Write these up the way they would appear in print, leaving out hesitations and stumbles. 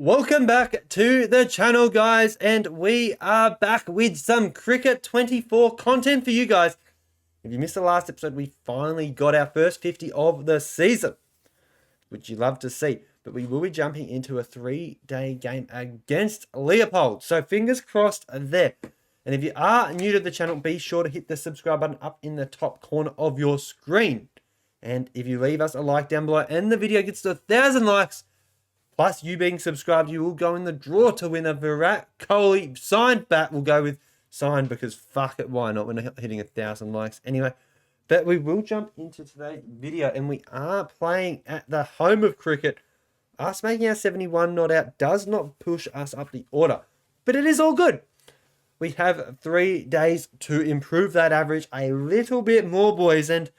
Welcome back to the channel, guys, and we are back with some Cricket 24 content for you guys. If you missed the last episode, we finally got our first 50 of the season, which you love to see. But we will be jumping into a 3-day game against Leopold, so fingers crossed there. And if you are new to the channel, be sure to hit the subscribe button up in the top corner of your screen. And if you leave us a like down below and the video gets to 1,000 likes, plus you being subscribed, you will go in the draw to win a Virat Kohli signed bat. We'll go with signed because fuck it, why not? We're not hitting 1,000 likes anyway. But we will jump into today's video, and we are playing at the home of cricket. Us making our 71 not out does not push us up the order, but it is all good. We have 3 days to improve that average a little bit more, boys, and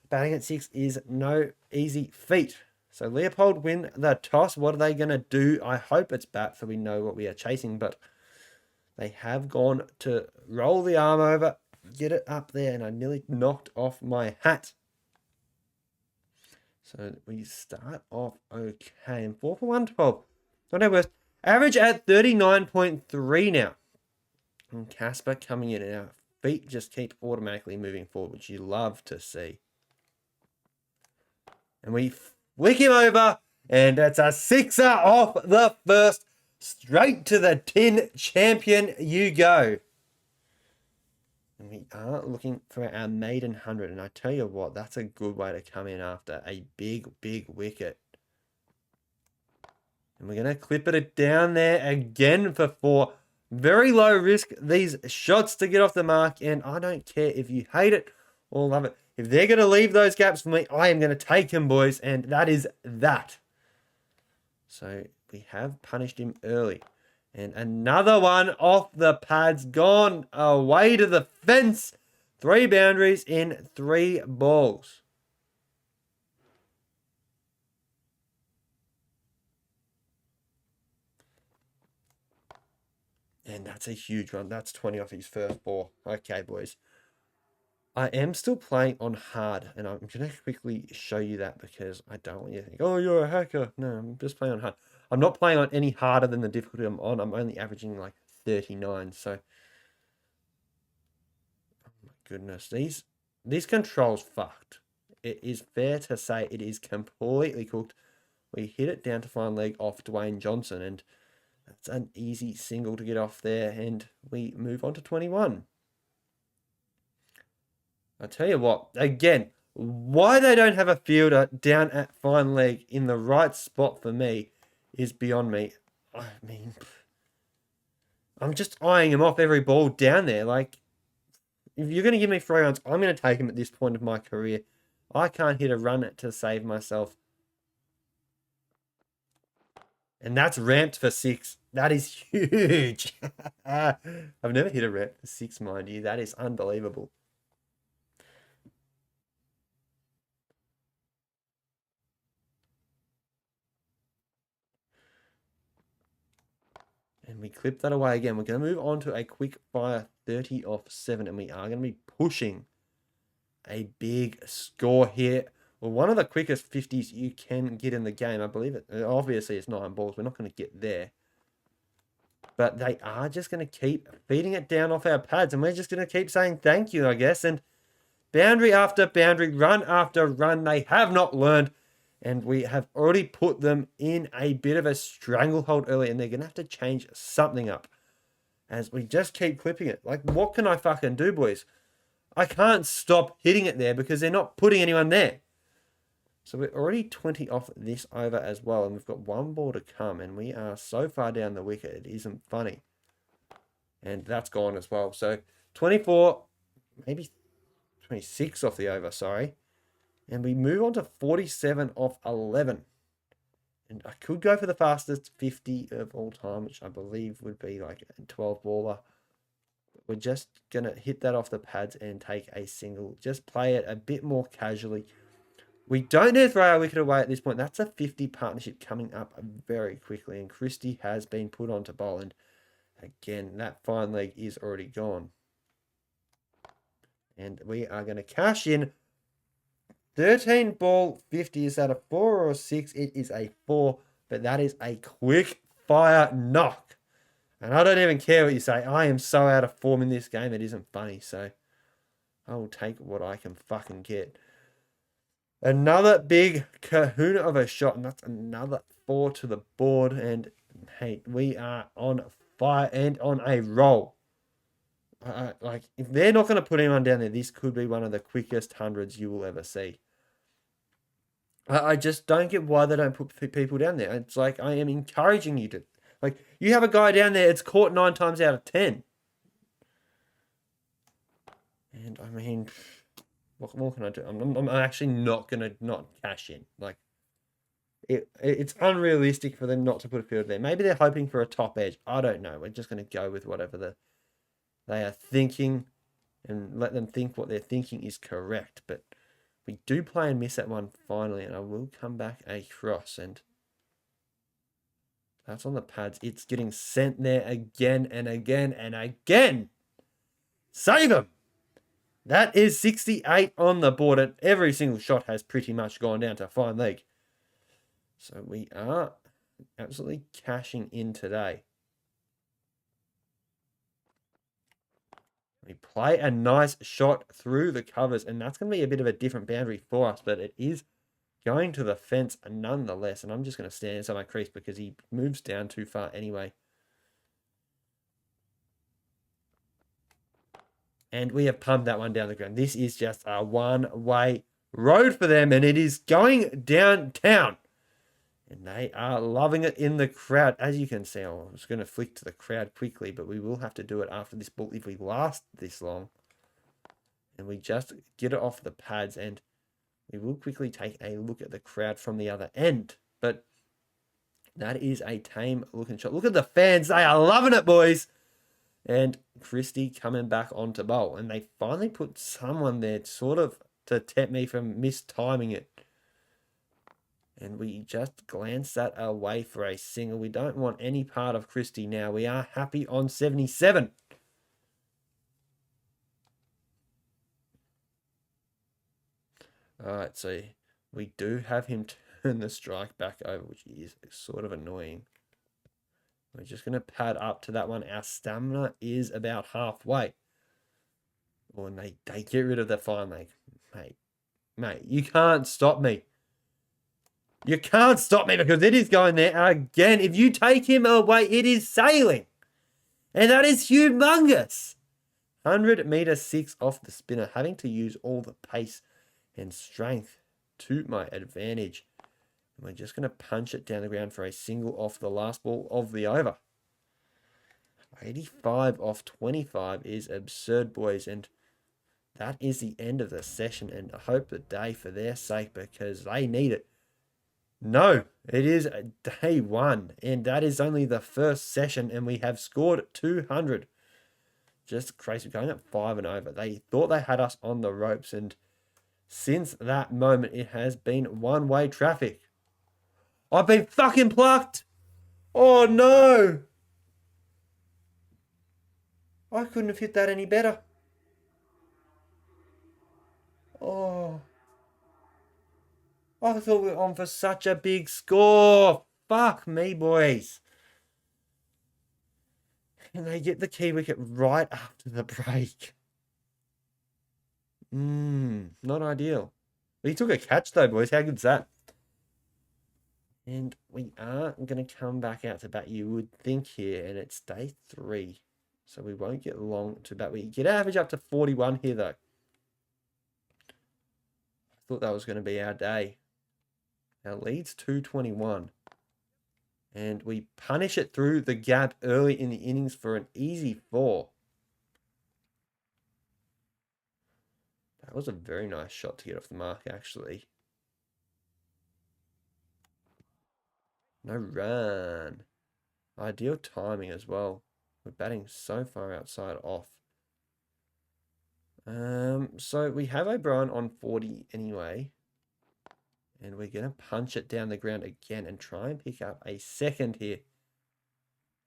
batting at 6 is no easy feat. So Leopold win the toss. What are they going to do? I hope it's bat so we know what we are chasing, but they have gone to roll the arm over, get it up there, and I nearly knocked off my hat. So we start off okay, and 4 for 112. Not our worst. Average at 39.3 now. And Casper coming in, and our feet just keep automatically moving forward, which you love to see. And we flick him over, and that's a sixer off the first. Straight to the tin champion you go. And we are looking for our maiden 100. And I tell you what, that's a good way to come in after a big wicket. And we're going to clip it down there again for 4. Very low risk, these shots to get off the mark. And I don't care if you hate it or love it. If they're going to leave those gaps for me, I am going to take him, boys. And that is that. So we have punished him early. And another one off the pads, gone away to the fence. 3 boundaries in 3 balls. And that's a huge one. That's 20 off his first ball. Okay, boys. I am still playing on hard, and I'm going to quickly show you that because I don't want you to think, oh, you're a hacker. No, I'm just playing on hard. I'm not playing on any harder than the difficulty I'm on. I'm only averaging like 39, so... Oh my goodness, these controls fucked. It is fair to say it is completely cooked. We hit it down to fine leg off Dwayne Johnson, and that's an easy single to get off there, and we move on to 21. I tell you what, again, why they don't have a fielder down at fine leg in the right spot for me is beyond me. I mean, I'm just eyeing him off every ball down there. Like, if you're going to give me 3 runs, I'm going to take him at this point of my career. I can't hit a run to save myself. And that's ramped for 6. That is huge. I've never hit a ramp for 6, mind you. That is unbelievable. And we clip that away again. We're going to move on to a quick fire 30 off 7. And we are going to be pushing a big score here. Well, one of the quickest 50s you can get in the game. I believe it. Obviously, it's 9 balls. We're not going to get there. But they are just going to keep feeding it down off our pads. And we're just going to keep saying thank you, I guess. And boundary after boundary, run after run. They have not learned. And we have already put them in a bit of a stranglehold early. And they're going to have to change something up. As we just keep clipping it. Like, what can I fucking do, boys? I can't stop hitting it there because they're not putting anyone there. So we're already 20 off this over as well. And we've got 1 ball to come. And we are so far down the wicket. It isn't funny. And that's gone as well. So 24, maybe 26 off the over, sorry. And we move on to 47 off 11. And I could go for the fastest 50 of all time, which I believe would be like a 12 baller. But we're just going to hit that off the pads and take a single. Just play it a bit more casually. We don't need to throw our wicket away at this point. That's a 50 partnership coming up very quickly. And Christie has been put onto bowl. And again, that fine leg is already gone. And we are going to cash in 13 ball 50. Is that a 4 or a 6? It is a 4, but that is a quick fire knock. And I don't even care what you say. I am so out of form in this game, it isn't funny. So I will take what I can fucking get. Another big kahuna of a shot, and that's another 4 to the board. And hey, we are on fire and on a roll. Like, if they're not going to put anyone down there, this could be one of the quickest hundreds you will ever see. I just don't get why they don't put people down there. It's like, I am encouraging you to. Like, you have a guy down there, it's caught 9 times out of 10. And I mean, what more can I do? I'm actually not going to not cash in. Like, it's unrealistic for them not to put a field there. Maybe they're hoping for a top edge. I don't know. We're just going to go with whatever they are thinking and let them think what they're thinking is correct. But we do play and miss that one finally, and I will come back across, and that's on the pads. It's getting sent there again and again and again. Save them! That is 68 on the board, and every single shot has pretty much gone down to fine leg. So we are absolutely cashing in today. We play a nice shot through the covers, and that's going to be a bit of a different boundary for us, but it is going to the fence nonetheless. And I'm just going to stand inside my crease because he moves down too far anyway. And we have pumped that one down the ground. This is just a one-way road for them, and it is going downtown. And they are loving it in the crowd. As you can see, I'm just going to flick to the crowd quickly, but we will have to do it after this ball if we last this long. And we just get it off the pads, and we will quickly take a look at the crowd from the other end. But that is a tame looking shot. Look at the fans. They are loving it, boys. And Christie coming back onto bowl. And they finally put someone there sort of to tempt me from mistiming it. And we just glance that away for a single. We don't want any part of Christie now. We are happy on 77. All right, so we do have him turn the strike back over, which is sort of annoying. We're just going to pad up to that one. Our stamina is about halfway. Oh, and they get rid of the fine leg. Mate, you can't stop me. You can't stop me because it is going there again. If you take him away, it is sailing. And that is humongous. 100 meter 6 off the spinner, having to use all the pace and strength to my advantage. And we're just going to punch it down the ground for a single off the last ball of the over. 85 off 25 is absurd, boys. And that is the end of the session. And I hope the day for their sake because they need it. No, it is day 1, and that is only the first session, and we have scored 200. Just crazy. We're going up 5 and over. They thought they had us on the ropes, and since that moment, it has been one-way traffic. I've been fucking plucked. Oh, no. I couldn't have hit that any better. Oh. I thought we were on for such a big score. Fuck me, boys. And they get the key wicket right after the break. Not ideal. But he took a catch though, boys. How good's that? And we are going to come back out to bat, you would think here, and it's day 3. So we won't get long to bat. We get average up to 41 here though. I thought that was going to be our day. Our lead's 221. And we punish it through the gap early in the innings for an easy 4. That was a very nice shot to get off the mark, actually. No run. Ideal timing as well. We're batting so far outside off. So we have O'Brien on 40 anyway. And we're going to punch it down the ground again and try and pick up a second here.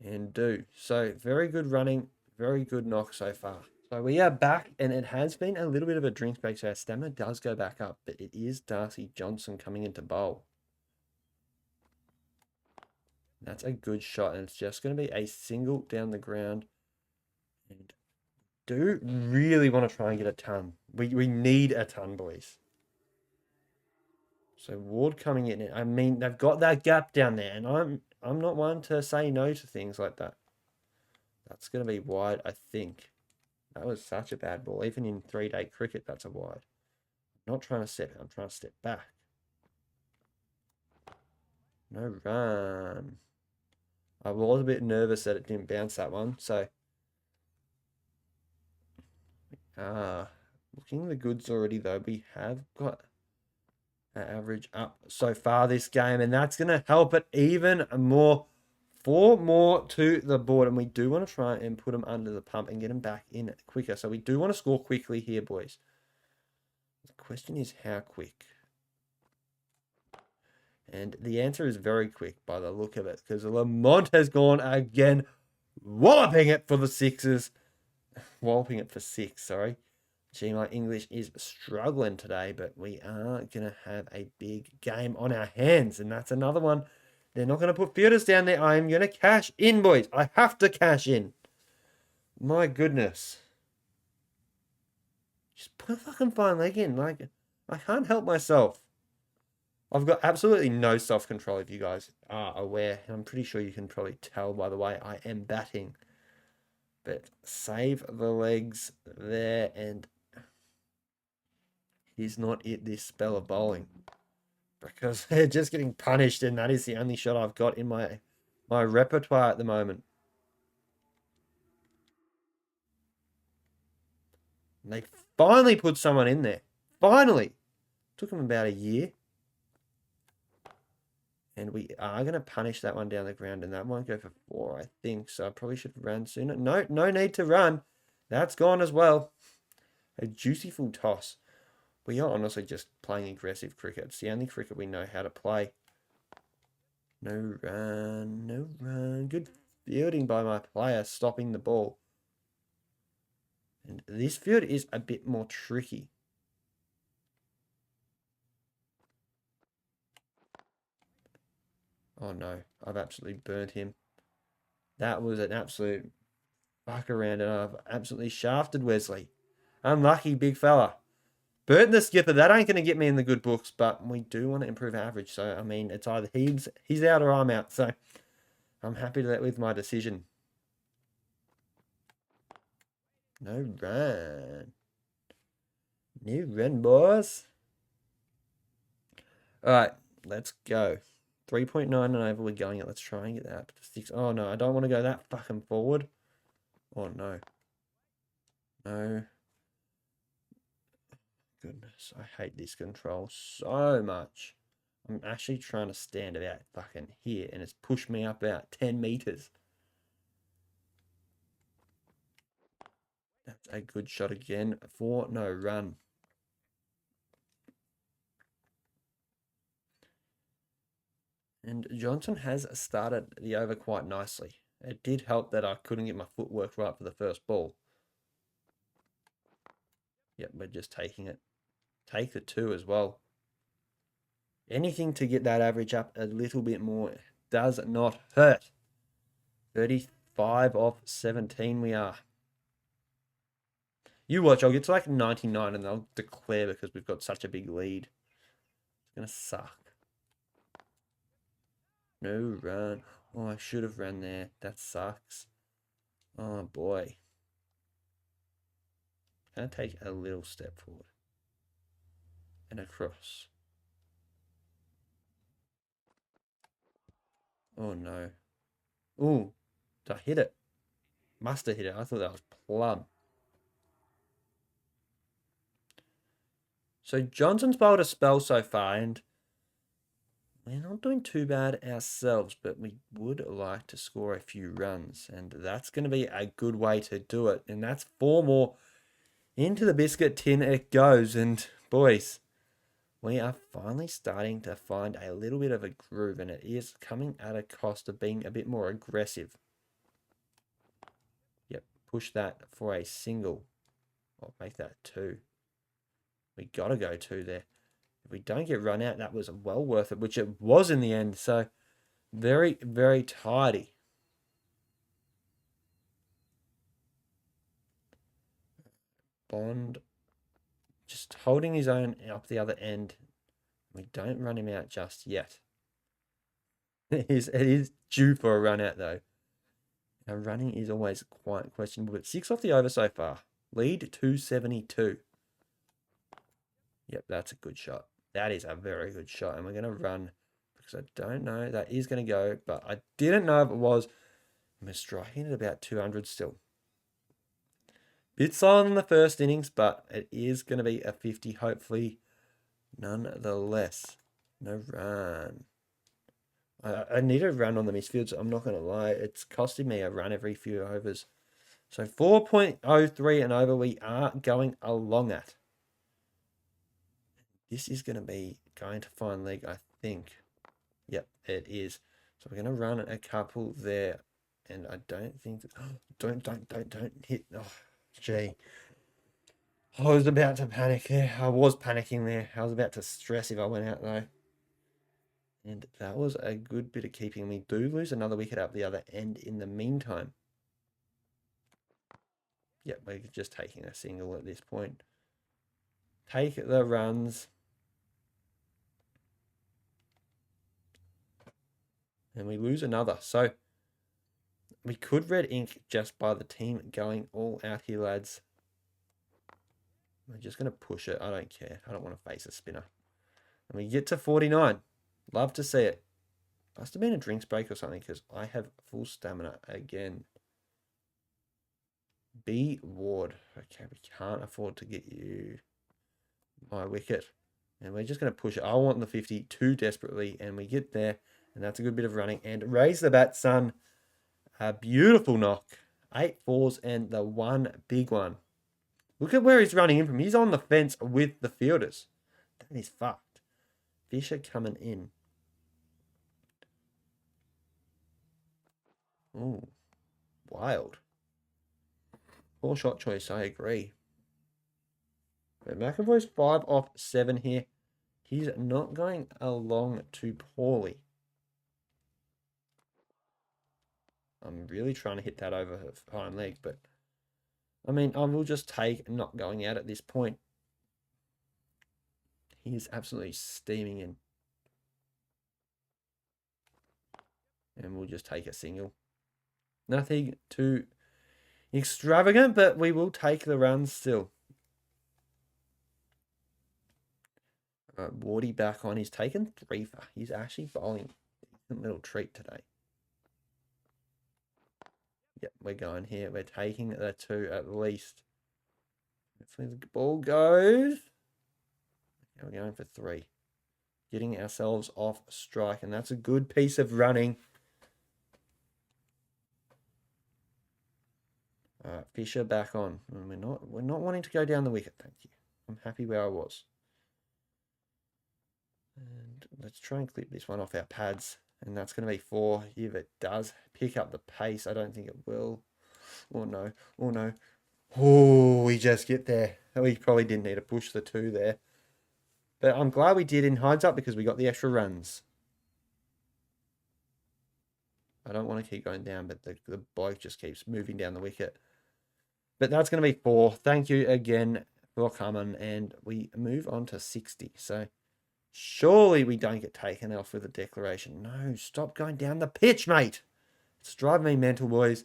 And do. So very good running. Very good knock so far. So we are back, and it has been a little bit of a drink break, so our stamina does go back up, but it is Darcy Johnson coming into bowl. That's a good shot, and it's just going to be a single down the ground. And do really want to try and get a ton. We need a ton, boys. So Ward coming in. I mean, they've got that gap down there, and I'm not one to say no to things like that. That's going to be wide, I think. That was such a bad ball. Even in 3-day cricket, that's a wide. I'm not trying to step. I'm trying to step back. No run. I was a bit nervous that it didn't bounce that one. So, looking the goods already though. We have got our average up so far this game, and that's going to help it even more. 4 more to the board, and we do want to try and put them under the pump and get them back in quicker. So we do want to score quickly here, boys. The question is how quick? And the answer is very quick by the look of it, because Lamont has gone again, walloping it for the sixes. Walloping it for 6, sorry. Gee, my English is struggling today, but we are going to have a big game on our hands, and that's another one. They're not going to put fielders down there. I am going to cash in, boys. I have to cash in. My goodness. Just put a fucking fine leg in. Like, I can't help myself. I've got absolutely no self-control, if you guys are aware. I'm pretty sure you can probably tell by the way I am batting. But save the legs there, and he's not it this spell of bowling. Because they're just getting punished, and that is the only shot I've got in my repertoire at the moment. And they finally put someone in there. Finally! Took them about a year. And we are going to punish that one down the ground, and that won't go for 4, I think. So I probably should run sooner. No need to run. That's gone as well. A juicy full toss. We are honestly just playing aggressive cricket. It's the only cricket we know how to play. No run, no run. Good fielding by my player, stopping the ball. And this field is a bit more tricky. Oh no, I've absolutely burnt him. That was an absolute fuck around, and I've absolutely shafted Wesley. Unlucky, big fella. Burton the skipper, that ain't going to get me in the good books, but we do want to improve average. So, I mean, it's either he's out or I'm out. So, I'm happy with my decision. No run. No run, boys. All right, let's go. 3.9 and over, we're going it. Let's try and get that up to 6. Oh, no, I don't want to go that fucking forward. Oh, no. No. Goodness, I hate this control so much. I'm actually trying to stand about fucking here, and it's pushed me up about 10 meters. That's a good shot again for no run. And Johnson has started the over quite nicely. It did help that I couldn't get my footwork right for the first ball. Yep, we're just taking it. Take the 2 as well. Anything to get that average up a little bit more does not hurt. 35 off 17 we are. You watch, I'll get to like 99 and they'll declare because we've got such a big lead. It's going to suck. No run. Oh, I should have run there. That sucks. Oh, boy. Going to take a little step forward. And across. Oh, no. Ooh. Did I hit it? Must have hit it. I thought that was plumb. So Johnson's bowled a spell so far, and we're not doing too bad ourselves, but we would like to score a few runs, and that's going to be a good way to do it. And that's 4 more into the biscuit tin it goes. And boys, we are finally starting to find a little bit of a groove, and it is coming at a cost of being a bit more aggressive. Yep, push that for a single. I'll make that 2. We got to go 2 there. If we don't get run out, that was well worth it, which it was in the end. So Very, very tidy. Bond just holding his own up the other end. We don't run him out just yet. It is due for a run out though. Our running is always quite questionable, but 6 off the over so far. Lead 272. Yep, that's a good shot. That is a very good shot. And we're going to run because I don't know. That is going to go, but I didn't know if it was. We're striking at about 200 still. Bit slower than the first innings, but it is going to be a 50, hopefully, nonetheless. No run. I need a run on the misfields. I'm not going to lie. It's costing me a run every few overs. So 4.03 and over we are going along at. This is going to be going to fine leg, I think. Yep, it is. So we're going to run a couple there. And I don't think that... Don't hit... Oh, gee. I was about to panic there. I was panicking there. I was about to stress if I went out though. And that was a good bit of keeping. We do lose another wicket up the other end in the meantime. Yep, we're just taking a single at this point. Take the runs. And we lose another. So we could red ink just by the team going all out here, lads. We're just going to push it. I don't care. I don't want to face a spinner. And we get to 49. Love to see it. Must have been a drinks break or something because I have full stamina again. B Ward. Okay, we can't afford to get you my wicket. And we're just going to push it. I want the 50 too desperately. And we get there. And that's a good bit of running. And raise the bat, son. A beautiful knock. 8 fours and the one big one. Look at where he's running in from. He's on the fence with the fielders. That is fucked. Fisher coming in. Ooh, wild. Poor shot choice, I agree. But McAvoy's 5 off 7 here. He's not going along too poorly. I'm really trying to hit that over her hind leg, but I mean, I will just take not going out at this point. He's absolutely steaming in. And we'll just take a single. Nothing too extravagant, but we will take the runs still. Wardy back on. He's taken 3 for. He's actually bowling a little treat today. Yep, we're going here. We're taking the 2 at least. Hopefully the ball goes. Now we're going for 3. Getting ourselves off strike, and that's a good piece of running. Fisher back on. And we're not wanting to go down the wicket, thank you. I'm happy where I was. And let's try and clip this one off our pads. And that's going to be 4. If it does pick up the pace, I don't think it will. Oh no. Oh no. Oh, we just get there. We probably didn't need to push the 2 there. But I'm glad we did in hindsight because we got the extra runs. I don't want to keep going down, but the bloke just keeps moving down the wicket. But that's going to be 4. Thank you again for coming. And we move on to 60. So surely we don't get taken off with a declaration. No, stop going down the pitch, mate. It's driving me mental, boys.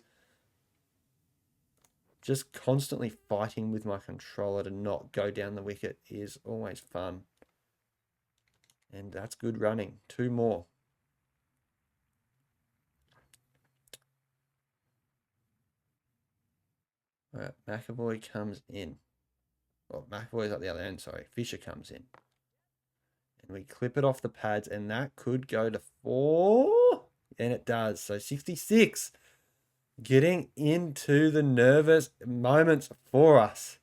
Just constantly fighting with my controller to not go down the wicket is always fun. And that's good running. 2 more. All right, McAvoy comes in. Well, McAvoy's at the other end, sorry. Fisher comes in. And we clip it off the pads, and that could go to 4. And it does. So 66. Getting into the nervous moments for us.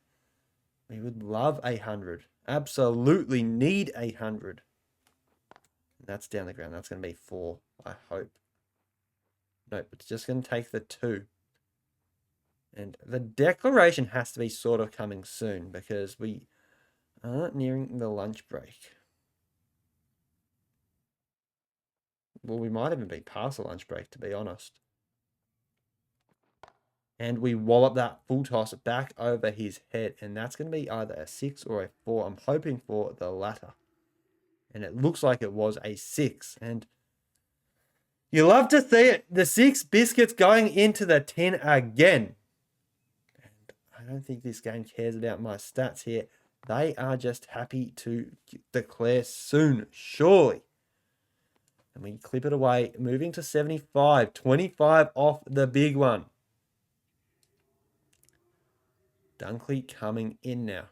We would love 100. Absolutely need 100. And that's down the ground. That's going to be 4, I hope. Nope, it's just going to take the 2. And the declaration has to be sort of coming soon because we aren't nearing the lunch break. Well, we might even be past the lunch break, to be honest. And we wallop that full toss back over his head. And that's going to be either a 6 or a 4. I'm hoping for the latter. And it looks like it was a 6. And you love to see it. The 6 biscuits going into the tin again. And I don't think this game cares about my stats here. They are just happy to declare soon, surely. And we clip it away, moving to 75. 25 off the big one. Dunkley coming in now.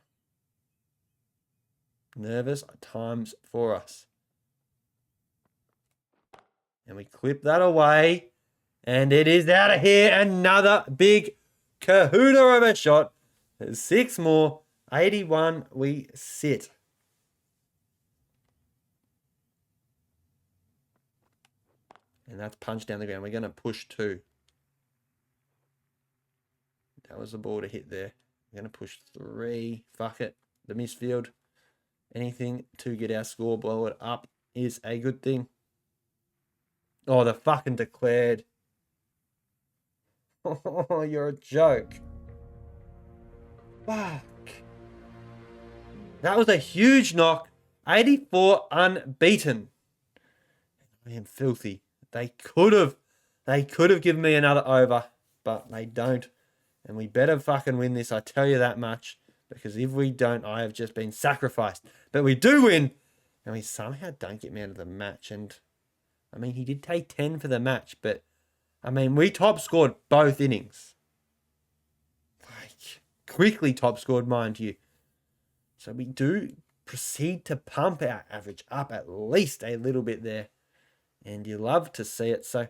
Nervous times for us. And we clip that away. And it is out of here. Another big kahuna of a shot. There's 6 more. 81 we sit. And that's punched down the ground. We're going to push 2. That was the ball to hit there. We're going to push 3. Fuck it. The misfield. Anything to get our score blow it up is a good thing. Oh, the fucking declared. Oh, you're a joke. Fuck. That was a huge knock. 84 unbeaten. I am filthy. They could have given me another over, but they don't. And we better fucking win this, I tell you that much. Because if we don't, I have just been sacrificed. But we do win. And we somehow don't get me out of the match. And, I mean, he did take 10 for the match. But, I mean, we top scored both innings. Like, quickly top scored, mind you. So we do proceed to pump our average up at least a little bit there. And you love to see it. So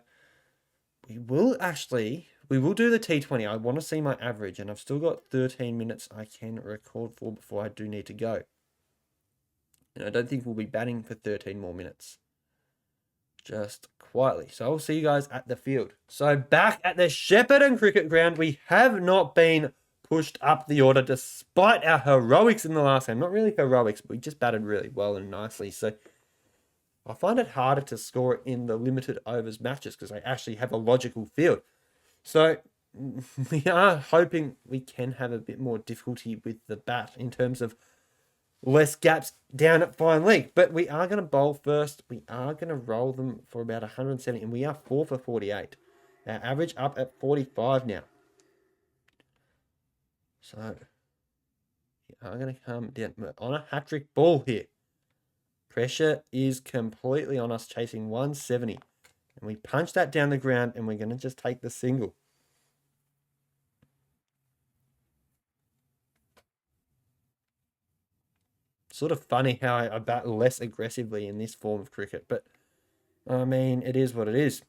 we will do the T20. I want to see my average. And I've still got 13 minutes I can record for before I do need to go. And I don't think we'll be batting for 13 more minutes. Just quietly. So I'll see you guys at the field. So back at the Shepparton Cricket Ground, we have not been pushed up the order despite our heroics in the last game. Not really heroics, but we just batted really well and nicely. So I find it harder to score in the limited overs matches because I actually have a logical field. So we are hoping we can have a bit more difficulty with the bat in terms of less gaps down at fine leg. But we are going to bowl first. We are going to roll them for about 170. And we are 4 for 48. Our average up at 45 now. So we are going to come down. We're on a hat-trick ball here. Pressure is completely on us, chasing 170. And we punch that down the ground, and we're going to just take the single. Sort of funny how I bat less aggressively in this form of cricket. But, I mean, it is what it is.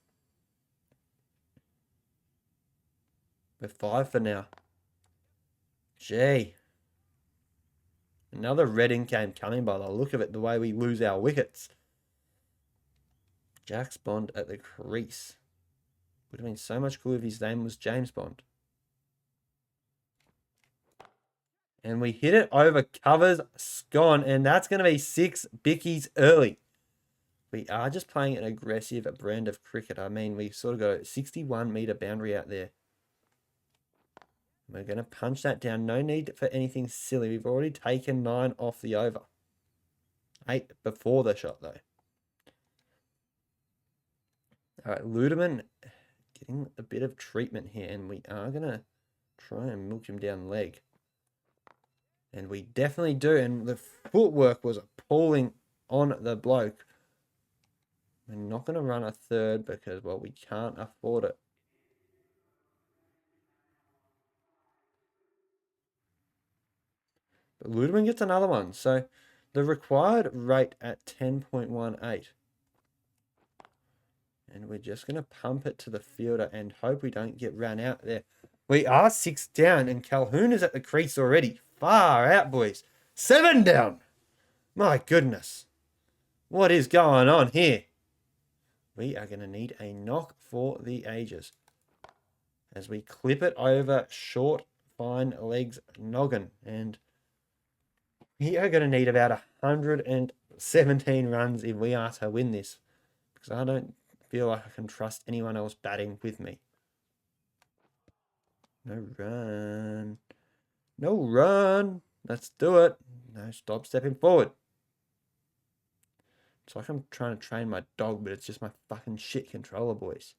We're 5 for now. Gee. Another Reading game coming by the look of it, the way we lose our wickets. Jax Bond at the crease. Would have been so much cooler if his name was James Bond. And we hit it over covers, scone, and that's going to be 6 bickies early. We are just playing an aggressive brand of cricket. I mean, we sort of got a 61-metre boundary out there. We're going to punch that down. No need for anything silly. We've already taken 9 off the over. 8 before the shot, though. All right, Ludeman getting a bit of treatment here, and we are going to try and milk him down leg. And we definitely do, and the footwork was appalling on the bloke. We're not going to run a third because, well, we can't afford it. But Ludeman gets another one. So the required rate at 10.18. And we're just going to pump it to the fielder and hope we don't get ran out there. We are 6 down and Calhoun is at the crease already. Far out, boys. 7 down. My goodness. What is going on here? We are going to need a knock for the ages. As we clip it over short, fine legs noggin. And we are going to need about 117 runs if we are to win this. Because I don't feel like I can trust anyone else batting with me. No run. No run. Let's do it. No, stop stepping forward. It's like I'm trying to train my dog, but it's just my fucking shit controller, boys.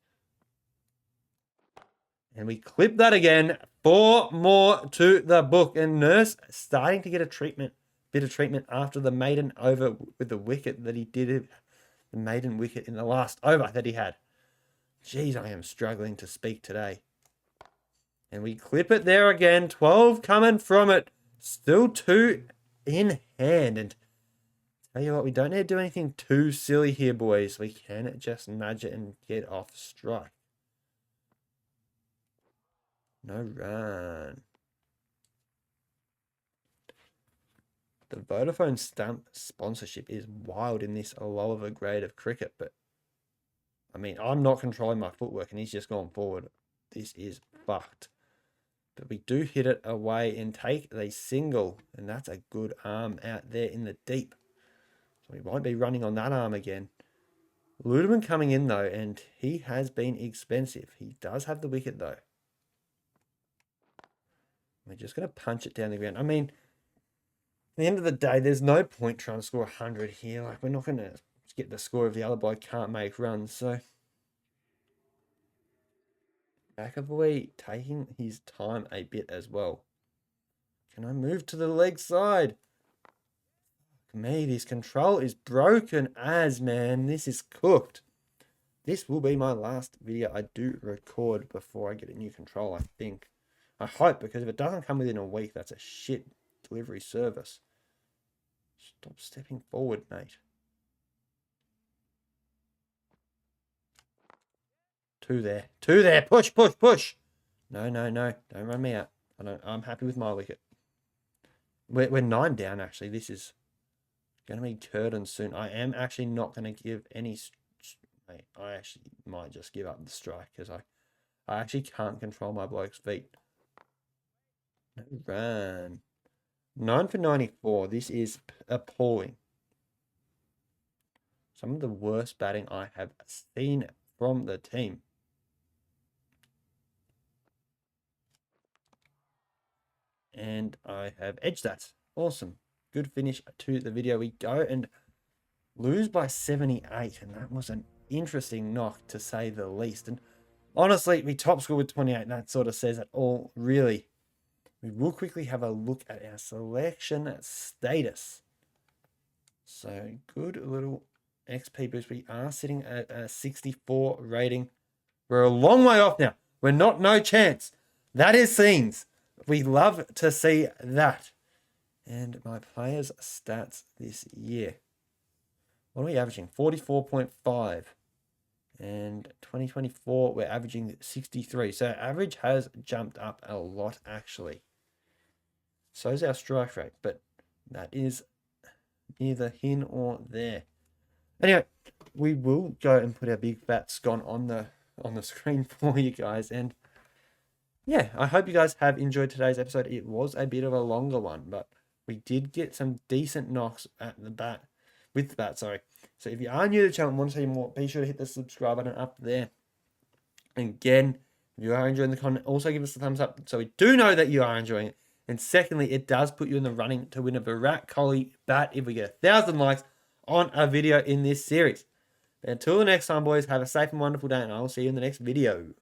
And we clip that again. 4 more to the book. And Nurse starting to get a bit of treatment after the maiden over with the wicket that he did. The maiden wicket in the last over that he had. Jeez, I am struggling to speak today. And we clip it there again. 12 coming from it. Still 2 in hand. And tell you what, we don't need to do anything too silly here, boys. We can just nudge it and get off strike. No run. The Vodafone Stump sponsorship is wild in this low of a grade of cricket, but I mean, I'm not controlling my footwork and he's just gone forward. This is fucked. But we do hit it away and take the single, and that's a good arm out there in the deep. So we won't be running on that arm again. Ludeman coming in though, and he has been expensive. He does have the wicket though. We're just going to punch it down the ground. I mean, at the end of the day, there's no point trying to score 100 here. Like, we're not going to get the score if the other bloke can't make runs. So, McAvoy taking his time a bit as well. Can I move to the leg side? Me, this control is broken as, man. This is cooked. This will be my last video I do record before I get a new control, I think. I hope, because if it doesn't come within a week, that's a shit delivery service. Stop stepping forward, mate. 2 there. 2 there. Push, push, push. No, no, no. Don't run me out. I'm happy with my wicket. We're 9 down, actually. This is going to be curtains soon. I am actually not going to give any... Mate, I actually might just give up the strike, because I actually can't control my bloke's feet. No run. 9 for 94. This is appalling. Some of the worst batting I have seen from the team. And I have edged that. Awesome. Good finish to the video. We go and lose by 78. And that was an interesting knock, to say the least. And honestly, we top score with 28. And that sort of says it all, really. We will quickly have a look at our selection status. So, good little XP boost. We are sitting at a 64 rating. We're a long way off now. We're not no chance. That is scenes. We love to see that. And my players' stats this year. What are we averaging? 44.5. And 2024, we're averaging 63. So average has jumped up a lot, actually. So is our strike rate, but that is neither here or there. Anyway, we will go and put our big fat scone on the screen for you guys. And yeah, I hope you guys have enjoyed today's episode. It was a bit of a longer one, but we did get some decent knocks at the bat, with the bat, sorry. So if you are new to the channel and want to see more, be sure to hit the subscribe button up there. And again, if you are enjoying the content, also give us a thumbs up so we do know that you are enjoying it. And secondly, it does put you in the running to win a Virat Kohli bat if we get 1,000 likes on a video in this series. But until the next time, boys, have a safe and wonderful day, and I will see you in the next video.